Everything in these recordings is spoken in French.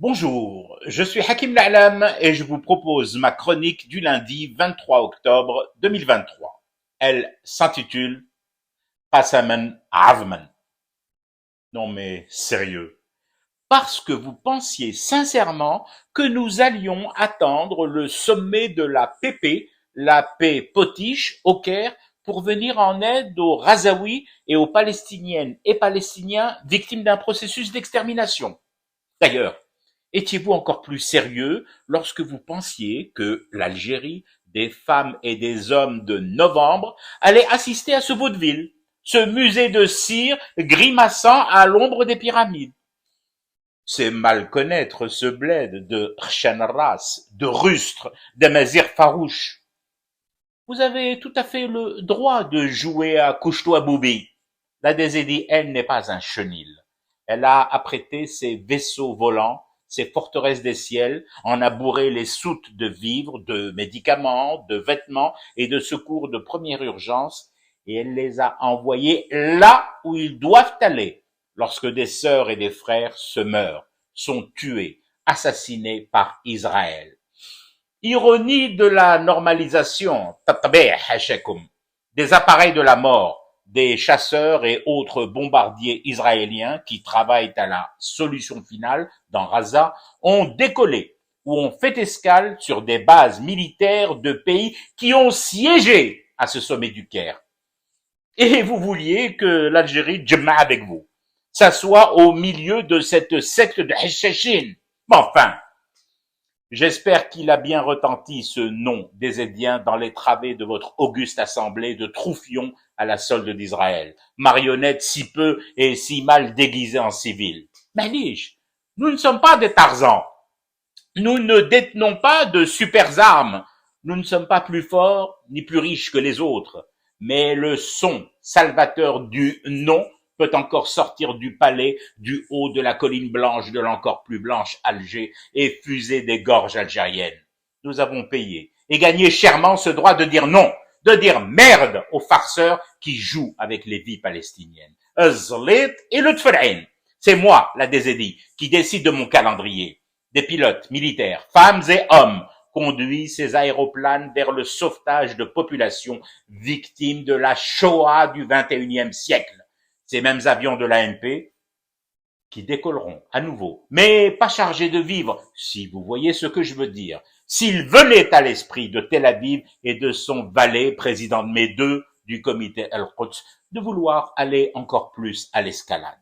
Bonjour, je suis Hakim La'lam et je vous propose ma chronique du lundi 23 octobre 2023. Elle s'intitule Qasaman Azman. Non mais sérieux, parce que vous pensiez sincèrement que nous allions attendre le sommet de la PP, la paix potiche au Caire, pour venir en aide aux Razaouis et aux Palestiniennes et Palestiniens victimes d'un processus d'extermination. D'ailleurs, étiez-vous encore plus sérieux lorsque vous pensiez que l'Algérie, des femmes et des hommes de novembre, allait assister à ce vaudeville, ce musée de cire grimaçant à l'ombre des pyramides? C'est mal connaître ce bled de Rchanras, de Rustre, d'Amazir Farouche. Vous avez tout à fait le droit de jouer à couche-toi Boubi. La Désédie, elle, n'est pas un chenil. Elle a apprêté ses vaisseaux volants, ses forteresses des ciels, en a bourré les soutes de vivres, de médicaments, de vêtements et de secours de première urgence, et elle les a envoyés là où ils doivent aller, lorsque des sœurs et des frères se meurent, sont tués, assassinés par Israël. Ironie de la normalisation, des appareils de la mort, des chasseurs et autres bombardiers israéliens qui travaillent à la solution finale dans Gaza ont décollé ou ont fait escale sur des bases militaires de pays qui ont siégé à ce sommet du Caire. Et vous vouliez que l'Algérie, Djemma avec vous, s'assoie au milieu de cette secte de Hachachine. Mais enfin, j'espère qu'il a bien retenti ce nom désédien dans les travées de votre auguste assemblée de troufions à la solde d'Israël, marionnettes si peu et si mal déguisées en civil. Maniche, nous ne sommes pas des Tarzans. Nous ne détenons pas de super armes. Nous ne sommes pas plus forts ni plus riches que les autres. Mais le son salvateur du nom peut encore sortir du palais, du haut de la colline blanche de l'encore plus blanche Alger et fuser des gorges algériennes. Nous avons payé et gagné chèrement ce droit de dire non, de dire merde aux farceurs qui jouent avec les vies palestiniennes. Zlit et le Tferain. C'est moi, la Désédie, qui décide de mon calendrier. Des pilotes militaires, femmes et hommes, conduisent ces aéroplanes vers le sauvetage de populations victimes de la Shoah du XXIe siècle. Ces mêmes avions de l'ANP qui décolleront à nouveau, mais pas chargés de vivres, si vous voyez ce que je veux dire. S'ils venaient à l'esprit de Tel Aviv et de son valet, président de mai 2 du comité El-Quds, de vouloir aller encore plus à l'escalade.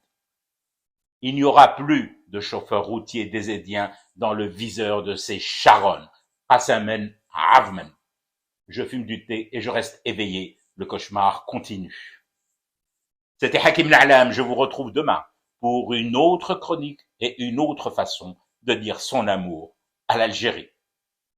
Il n'y aura plus de chauffeurs routiers désédiens dans le viseur de ces charognes. Qasaman Azman. Je fume du thé et je reste éveillé. Le cauchemar continue. C'était Hakim La'lam. Je vous retrouve demain pour une autre chronique et une autre façon de dire son amour à l'Algérie.